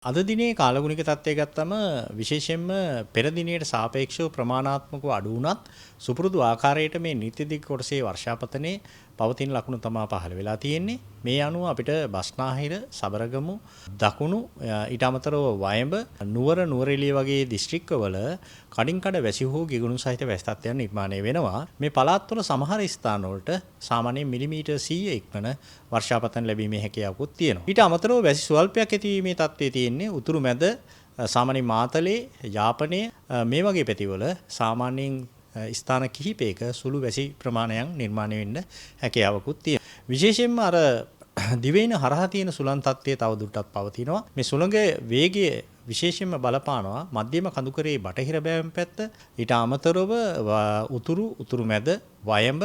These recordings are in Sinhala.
අද දිනේ කාලගුණික තත්ත්වය ගත්තම විශේෂයෙන්ම පෙර දිනයට සාපේක්ෂව ප්‍රමාණාත්මකව අඩු වුණත් සුපුරුදු ආකාරයට මේ නීති දිග කොටසේ වර්ෂාපතනයේ පවතින ලකුණු තමයි පහළ වෙලා තියෙන්නේ. මේ අනුව අපිට බස්නාහිර, සබරගමු, දකුණු ඊට අමතරව වයඹ, නුවර, නුවරඑළිය වගේ දිස්ත්‍රික්කවල කඩින් කඩ වැසි හෝ ගිගුණු සහිත වැසි තත්ත්වයන් නිර්මාණය වෙනවා. මේ පළාත්වල සමහර ස්ථාන වලට සාමාන්‍යයෙන් මිලිමීටර් 100 ඉක්මන වර්ෂාපතන ලැබීමේ හැකියාවකුත් තියෙනවා. ඊට අමතරව වැසි ස්වල්පයක් ඇතිවීමේ තත්ත්වයේ තියෙන්නේ උතුරු මැද සාමාන්‍ය මාතලේ, යාපනය මේ වගේ පැතිවල සාමාන්‍යයෙන් ස්ථාන කිහිපයක සුළු වැසි ප්‍රමාණයක් නිර්මාණය වෙන්න හැකියාවකුත් තියෙනවා. විශේෂයෙන්ම අර දිවයින හරහා තියෙන සුළං තත්ත්වය තවදුරටත් පවතිනවා. මේ සුළඟ වේගය විශේෂයෙන්ම බලපානවා මධ්‍යම කඳුකරේ බටහිර බෑම් පැත්ත, ඊට අමතරව උතුරු මැද වයඹ,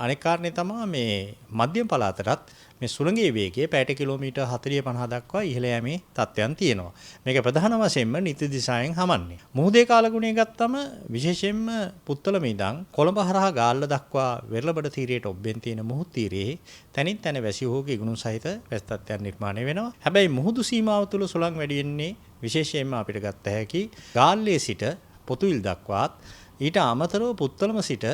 අනෙක් කාරණේ තමයි මේ මධ්‍යම පළාතටත් මේ සුළඟේ වේගය පැයට කිලෝමීටර් 40-50 දක්වා ඉහළ යෑමේ තත්ත්වයන් තියෙනවා. මේක ප්‍රධාන වශයෙන්ම නිති දිශාවෙන් හමන්නේ. මුහුදේ කාලගුණය ගත්තම විශේෂයෙන්ම පුත්තලම ඉඳන් කොළඹ හරහා ගාල්ල දක්වා වෙරළබඩ තීරයට ඔබ්බෙන් තියෙන මුහුදු තීරයේ තනින් තන වැසි හෝ ගිගුණු සහිත වැසි තත්ත්වයන් නිර්මාණය වෙනවා. හැබැයි මුහුදු සීමාව තුළ සුළං වැඩි වෙන්නේ විශේෂයෙන්ම අපිට ගත්ත හැකි ගාල්ලේ සිට පොතුවිල් දක්වාත් ඊට අමතරව පුත්තලම සිට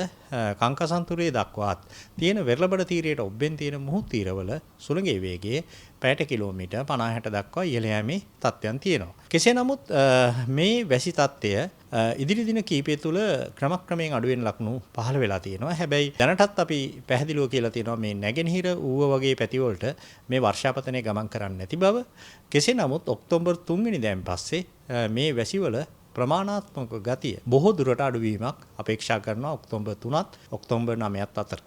කංකසන්තුරේ දක්වාත් තියෙන වෙරළබඩ තීරයට ඔබ්බෙන් තියෙන මුහුදු තීරවල සුළඟේ වේගය පැයට කිලෝමීටර් 50-60 දක්වා ඉහළ යෑමේ තත්ත්වයන් තියෙනවා. කෙසේ නමුත් මේ වැසි තත්ත්වය ඉදිරි දින කීපය තුළ ක්‍රමක්‍රමයෙන් අඩු වෙන ලක්ෂණ පහළ වෙලා තියෙනවා. හැබැයි දැනටත් අපි පැහැදිලිව කියලා තියෙනවා මේ නැගෙනහිර ඌව වගේ පැතිවලට මේ වර්ෂාපතනය ගමන් කරන්නේ නැති බව. කෙසේ නමුත් ඔක්තෝබර් 3 වෙනිදාන් පස්සේ මේ වැසිවල ප්‍රමාණාත්මක ගතිය බොහෝ දුරට අඩුවීමක් අපේක්ෂා කරනවා ඔක්තෝබර් 3ත් ඔක්තෝබර් 9ත් අතර.